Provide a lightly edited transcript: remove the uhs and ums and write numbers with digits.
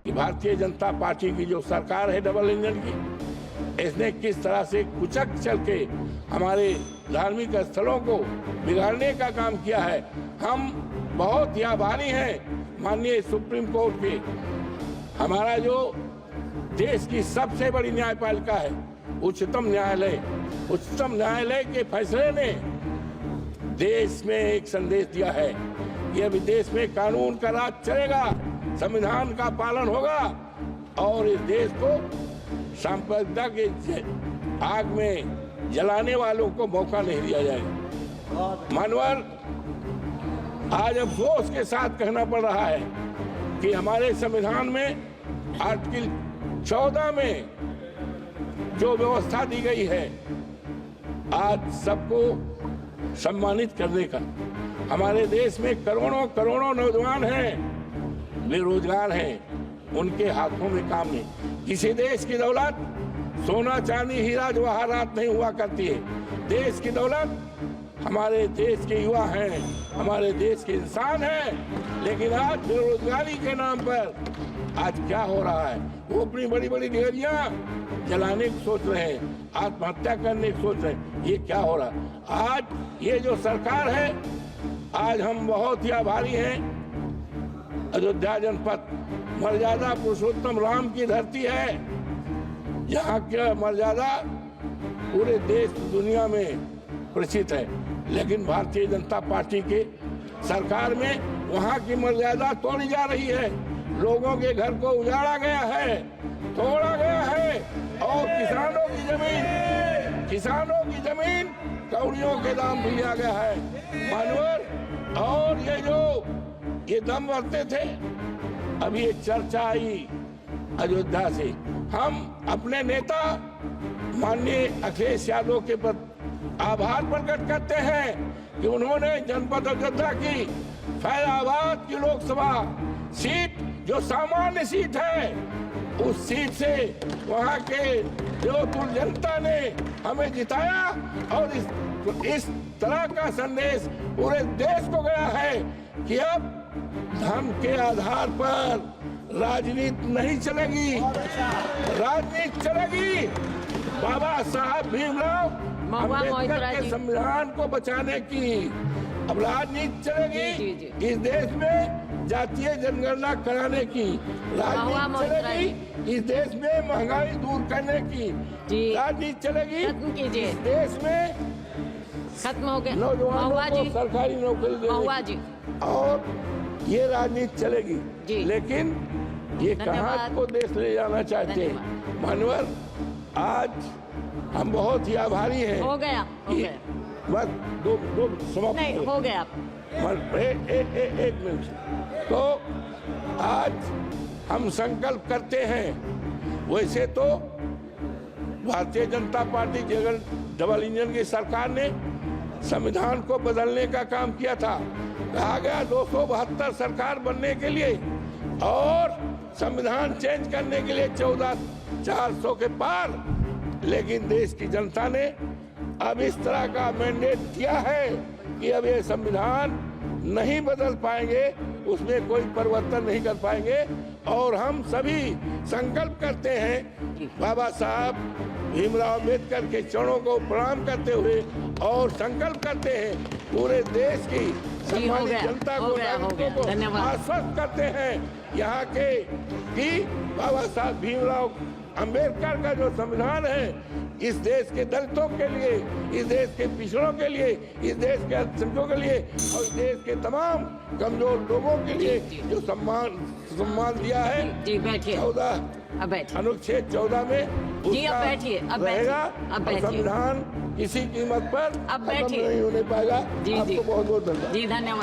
कि भारतीय जनता पार्टी की जो सरकार है डबल इंजन की, इसने किस तरह से कुचक चल के हमारे धार्मिक स्थलों को बिगाड़ने का काम किया है। हम बहुत ही आभारी हैं माननीय सुप्रीम कोर्ट के। हमारा जो देश की सबसे बड़ी न्यायपालिका है उच्चतम न्यायालय के फैसले ने देश में एक संदेश दिया है कि अभी देश में कानून का राज चलेगा, संविधान का पालन होगा और इस देश को सांप्रदायिकता के आग में जलाने वालों को मौका नहीं दिया जाएगा। मानवर, आज अफसोस के साथ कहना पड़ रहा है कि हमारे संविधान में आर्टिकल 14 में जो व्यवस्था दी गई है आज सबको सम्मानित करने का, हमारे देश में करोड़ों नौजवान हैं, बेरोजगार हैं, उनके हाथों में काम नहीं। किसी देश की दौलत सोना चांदी हीरा जवाहरात नहीं हुआ करती है। देश की दौलत हमारे देश के युवा हैं, हमारे देश के इंसान हैं। लेकिन आज बेरोजगारी के नाम पर आज क्या हो रहा है, वो अपनी बड़ी बड़ी डेयरियां जलाने की सोच रहे हैं, आत्महत्या करने की सोच रहे हैं। ये क्या हो रहा है? आज ये जो सरकार है, आज हम बहुत ही आभारी हैं। अयोध्या जनपद मर्यादा पुरुषोत्तम राम की धरती है। यहाँ की मर्यादा पूरे देश दुनिया में प्रसिद्ध है, लेकिन भारतीय जनता पार्टी के सरकार में वहाँ की मर्यादा तोड़ी जा रही है। लोगों के घर को उजाड़ा गया है, तोड़ा गया है और किसानों की जमीन कौड़ियों के दाम पे लिया गया है। मानवर, और ये दम भरते थे। अब ये चर्चा आई अयोध्या से। हम अपने नेता माननीय अखिलेश यादव के प्रति आभार प्रकट करते हैं कि उन्होंने जनपद अयोध्या की फैजाबाद की लोकसभा सीट, जो सामान्य सीट है, उस सीट से वहां के जोधपुर जनता ने हमें जिताया और इस तरह का संदेश पूरे देश को गया है कि अब धर्म के आधार पर राजनीति नहीं चलेगी, राजनीति चलेगी बाबा साहब भीमराव अम्बेडकर के संविधान को बचाने की। अब राजनीति चलेगी इस देश में जातीय जनगणना कराने की, राजनीति चलेगी इस देश में महंगाई दूर करने की, राजनीति चलेगी इस देश में खत्म हो गया नौजवानों को सरकारी नौकरी देने की, और ये राजनीति चलेगी। लेकिन ये कहाँ को देश ले जाना चाहते हैं? मानवर, आज हम बहुत ही आभारी हैं। हो गया बस दो समाप्त नहीं हो गया। एक मिनट। तो आज हम संकल्प करते हैं, वैसे तो Bharatiya Janata party double engine की सरकार ने संविधान को बदलने का काम किया था। कहा गया 272 सरकार बनने के लिए और संविधान चेंज करने के लिए 14,400 के पार, लेकिन देश की जनता ने अब इस तरह का मैंडेट दिया है कि अब ये संविधान नहीं बदल पाएंगे, उसमें कोई परिवर्तन नहीं कर पाएंगे। और हम सभी संकल्प करते हैं बाबा साहब भीमराव अम्बेडकर के चरणों को प्रणाम करते हुए और संकल्प करते हैं पूरे देश की सम्मानित जनता को आश्वस्त करते हैं यहाँ के कि बाबा साहब भीमराव अम्बेडकर का जो संविधान है इस देश के दलितों के लिए, इस देश के पिछड़ों के लिए, इस देश के अल्पसंख्यकों के लिए और इस देश के तमाम कमजोर लोगों के लिए जो सम्मान दिया है 14 अनुच्छेद 14 में रहेगा। संविधान किसी कीमत पर खत्म नहीं होने पाएगा। आपको बहुत बहुत धन्यवाद।